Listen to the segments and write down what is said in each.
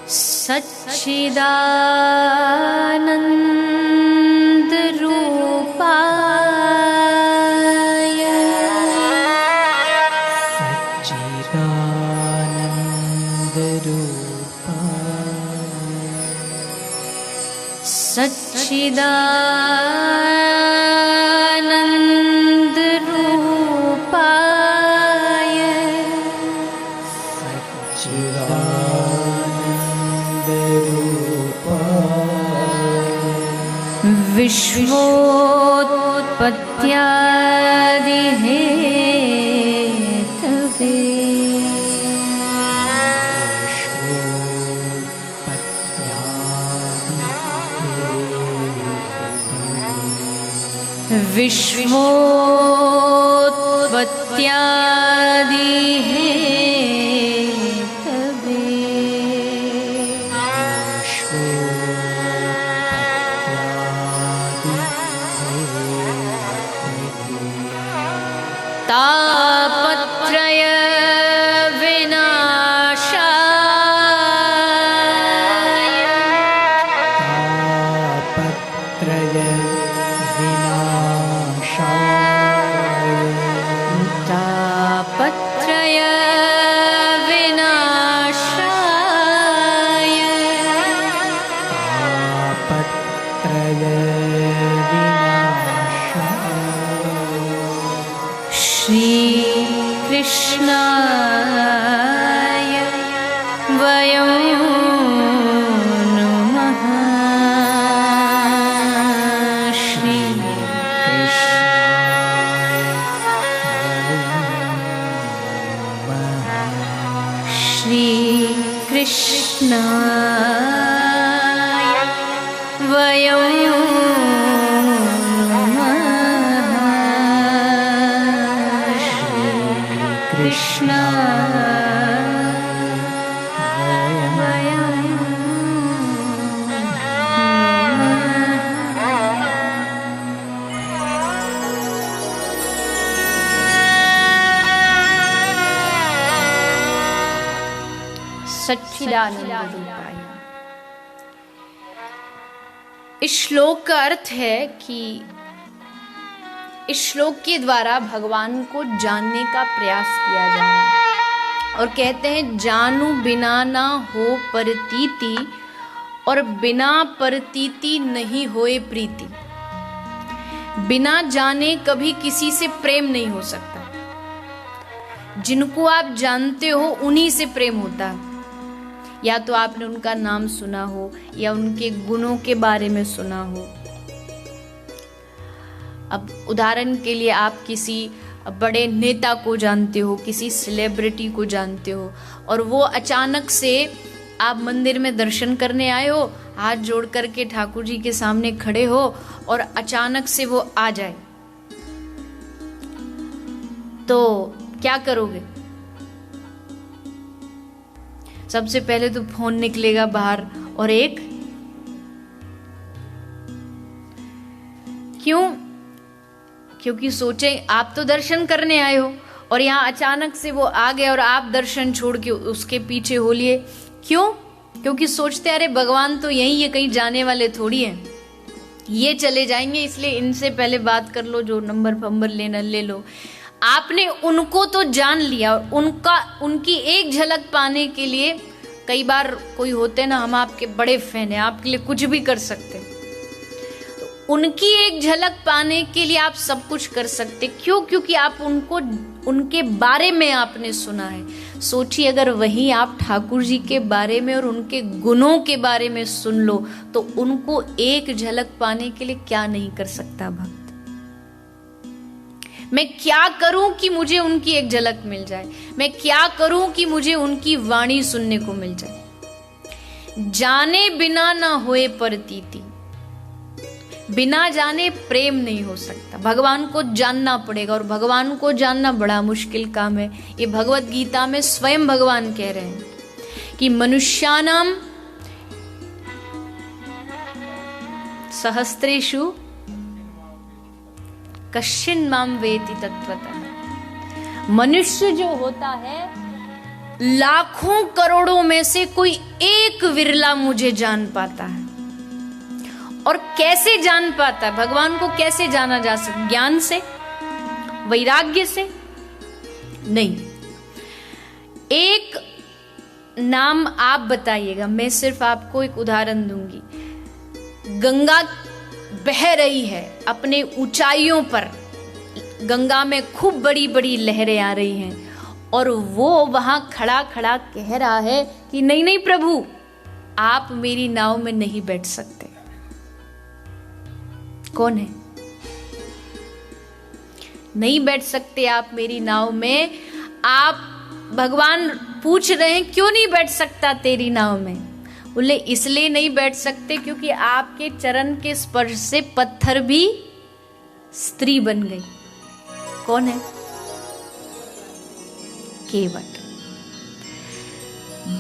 सच्चिदानंद रूपाय सच्चिदानंद रूपाय विश्वोत्पत्त्यादि Hathaway विश्वोत्पत्त्यादि Hathaway तापत्रय विनाशाय तापत्रय विनाशाय श्री कृष्णाय वयं नमः श्री कृष्णाय वयं कृष्णा सच्चिदानंद रूपाय। इस श्लोक का अर्थ है कि इस श्लोक के द्वारा भगवान को जानने का प्रयास किया जा रहा है और कहते हैं जानू बिना ना हो परतीति और बिना परतीति नहीं होए प्रीति। बिना जाने कभी किसी से प्रेम नहीं हो सकता। जिनको आप जानते हो उन्हीं से प्रेम होता है। या तो आपने उनका नाम सुना हो या उनके गुणों के बारे में सुना हो। अब उदाहरण के लिए आप किसी बड़े नेता को जानते हो, किसी सेलिब्रिटी को जानते हो और वो अचानक से आप मंदिर में दर्शन करने आए हो, हाथ जोड़ करके ठाकुर जी के सामने खड़े हो और अचानक से वो आ जाए, तो क्या करोगे? सबसे पहले तो फोन निकलेगा बाहर और एक क्यों? क्योंकि सोचे आप तो दर्शन करने आए हो और यहाँ अचानक से वो आ गए और आप दर्शन छोड़ के उसके पीछे हो लिए। क्यों? क्योंकि सोचते अरे भगवान तो यही है, कहीं जाने वाले थोड़ी हैं, ये चले जाएंगे, इसलिए इनसे पहले बात कर लो, जो नंबर फंबर लेना ले लो। आपने उनको तो जान लिया और उनकी एक झलक पाने के लिए, कई बार कोई होते ना, हम आपके बड़े फैन हैं, आपके लिए कुछ भी कर सकते हैं, तो उनकी एक झलक पाने के लिए आप सब कुछ कर सकते। क्यों? क्योंकि आप उनके बारे में आपने सुना है। सोचिए अगर वही आप ठाकुर जी के बारे में और उनके गुणों के बारे में सुन लो तो उनको एक झलक पाने के लिए क्या नहीं कर सकता भक्त। मैं क्या करूं कि मुझे उनकी एक झलक मिल जाए, मैं क्या करूं कि मुझे उनकी वाणी सुनने को मिल जाए। जाने बिना ना होए परतीति, बिना जाने प्रेम नहीं हो सकता। भगवान को जानना पड़ेगा और भगवान को जानना बड़ा मुश्किल काम है। ये भगवत गीता में स्वयं भगवान कह रहे हैं कि मनुष्यानाम सहस्त्रेषु कश्चिन माम वेति तत्वतः। मनुष्य जो होता है लाखों करोड़ों में से कोई एक विरला मुझे जान पाता है। और कैसे जान पाता है? भगवान को कैसे जाना जा सकता? ज्ञान से, वैराग्य से नहीं। एक नाम आप बताइएगा, मैं सिर्फ आपको एक उदाहरण दूंगी। गंगा बह रही है अपने ऊंचाइयों पर, गंगा में खूब बड़ी बड़ी लहरें आ रही हैं, और वो वहां खड़ा खड़ा कह रहा है कि नहीं नहीं प्रभु, आप मेरी नाव में नहीं बैठ सकते। कौन है? नहीं बैठ सकते आप मेरी नाव में। आप, भगवान पूछ रहे हैं क्यों नहीं बैठ सकता तेरी नाव में? बोले इसलिए नहीं बैठ सकते क्योंकि आपके चरण के स्पर्श से पत्थर भी स्त्री बन गई। कौन है? केवट।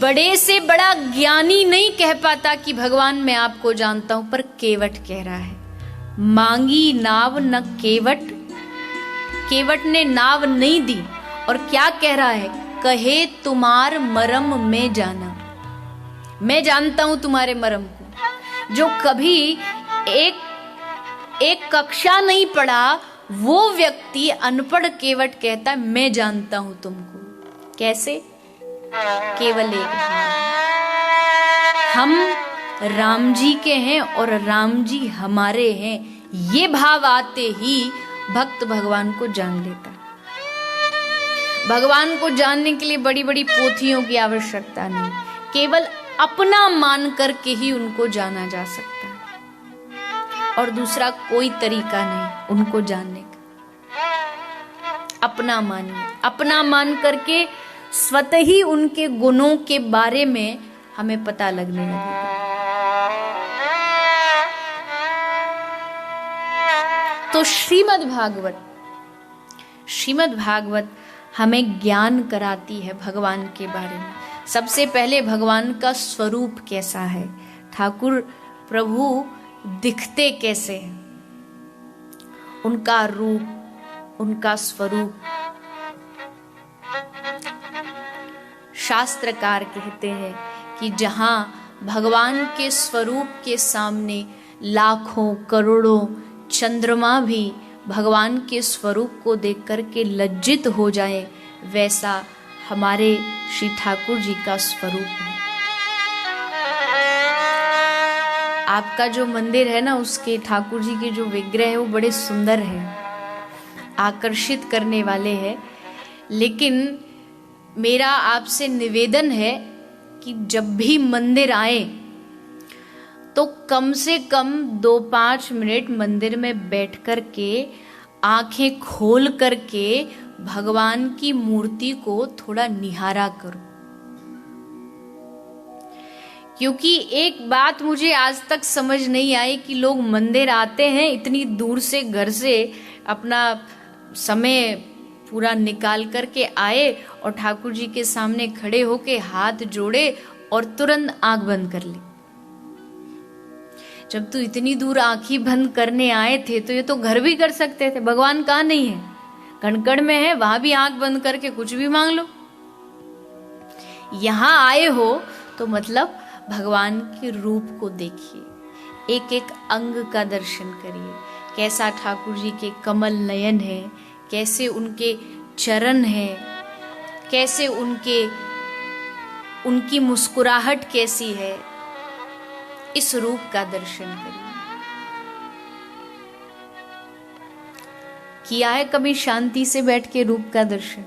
बड़े से बड़ा ज्ञानी नहीं कह पाता कि भगवान मैं आपको जानता हूं, पर केवट कह रहा है। मांगी नाव न केवट, केवट ने नाव नहीं दी, और क्या कह रहा है? कहे तुम्हार मरम में जाना, मैं जानता हूं तुम्हारे मरम को। जो कभी एक कक्षा नहीं पढ़ा वो व्यक्ति, अनपढ़ केवट कहता है मैं जानता हूं तुमको। कैसे? केवल एक भाव, हम राम जी के हैं और राम जी हमारे हैं, ये भाव आते ही भक्त भगवान को जान लेता है। भगवान को जानने के लिए बड़ी बड़ी पोथियों की आवश्यकता नहीं, केवल अपना मान करके ही उनको जाना जा सकता है, और दूसरा कोई तरीका नहीं उनको जानने का। अपना मानिए, अपना मान करके स्वतः ही उनके गुणों के बारे में हमें पता लगने लगेगा। तो श्रीमद् भागवत हमें ज्ञान कराती है भगवान के बारे में। सबसे पहले भगवान का स्वरूप कैसा है, ठाकुर प्रभु दिखते कैसे हैं, उनका रूप, उनका स्वरूप। शास्त्रकार कहते हैं कि जहां भगवान के स्वरूप के सामने लाखों करोड़ों चंद्रमा भी भगवान के स्वरूप को देख कर के लज्जित हो जाए, वैसा हमारे श्री ठाकुर जी का स्वरूप है। आपका जो मंदिर है ना, उसके ठाकुर जी के जो विग्रह है वो बड़े सुंदर हैं, आकर्षित करने वाले हैं। लेकिन मेरा आपसे निवेदन है कि जब भी मंदिर आए तो कम से कम 2-5 मिनट मंदिर में बैठ कर के आंखें खोल करके भगवान की मूर्ति को थोड़ा निहारा करो। क्योंकि एक बात मुझे आज तक समझ नहीं आई कि लोग मंदिर आते हैं, इतनी दूर से घर से अपना समय पूरा निकाल करके आए और ठाकुर जी के सामने खड़े होके हाथ जोड़े और तुरंत आंख बंद कर ली। जब तू इतनी दूर आंखें बंद करने आए थे तो ये तो घर भी कर सकते थे। भगवान कहाँ नहीं है? कण में है, वहां भी आंख बंद करके कुछ भी मांग लो। यहां आए हो तो मतलब भगवान के रूप को देखिए, एक एक अंग का दर्शन करिए। कैसा ठाकुर जी के कमल नयन है, कैसे उनके चरण है, कैसे उनकी मुस्कुराहट कैसी है, इस रूप का दर्शन करिए। किया है कभी शांति से बैठ के रूप का दर्शन?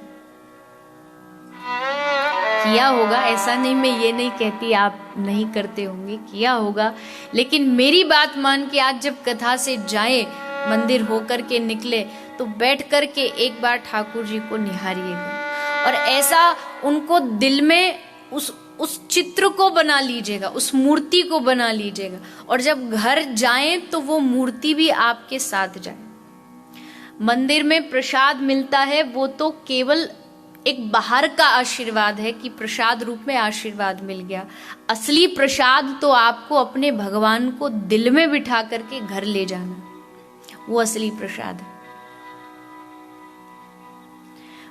किया होगा, ऐसा नहीं, मैं ये नहीं कहती आप नहीं करते होंगे, किया होगा। लेकिन मेरी बात मान के आज जब कथा से जाए, मंदिर होकर के निकले, तो बैठ करके एक बार ठाकुर जी को निहारिएगा और ऐसा उनको दिल में उस चित्र को बना लीजिएगा, उस मूर्ति को बना लीजिएगा। और जब घर जाएं तो वो मूर्ति भी आपके साथ जाए। मंदिर में प्रसाद मिलता है, वो तो केवल एक बाहर का आशीर्वाद है कि प्रसाद रूप में आशीर्वाद मिल गया। असली प्रसाद तो आपको अपने भगवान को दिल में बिठा करके घर ले जाना, वो असली प्रसाद है।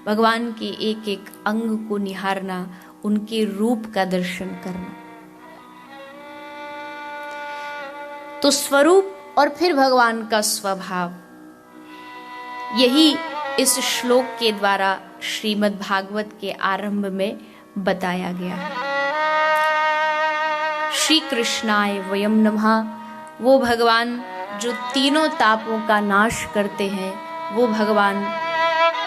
भगवान के एक एक अंग को निहारना, उनके रूप का दर्शन करना। तो स्वरूप और फिर भगवान का स्वभाव, यही इस श्लोक के द्वारा श्रीमद् भागवत के आरंभ में बताया गया है। श्री कृष्णाय वयम नमः, वो भगवान जो तीनों तापों का नाश करते हैं, वो भगवान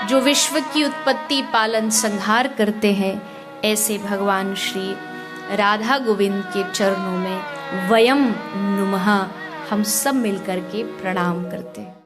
जो विश्व की उत्पत्ति पालन संहार करते हैं, ऐसे भगवान श्री राधा गोविंद के चरणों में वयम नुमः हम सब मिलकर के प्रणाम करते हैं।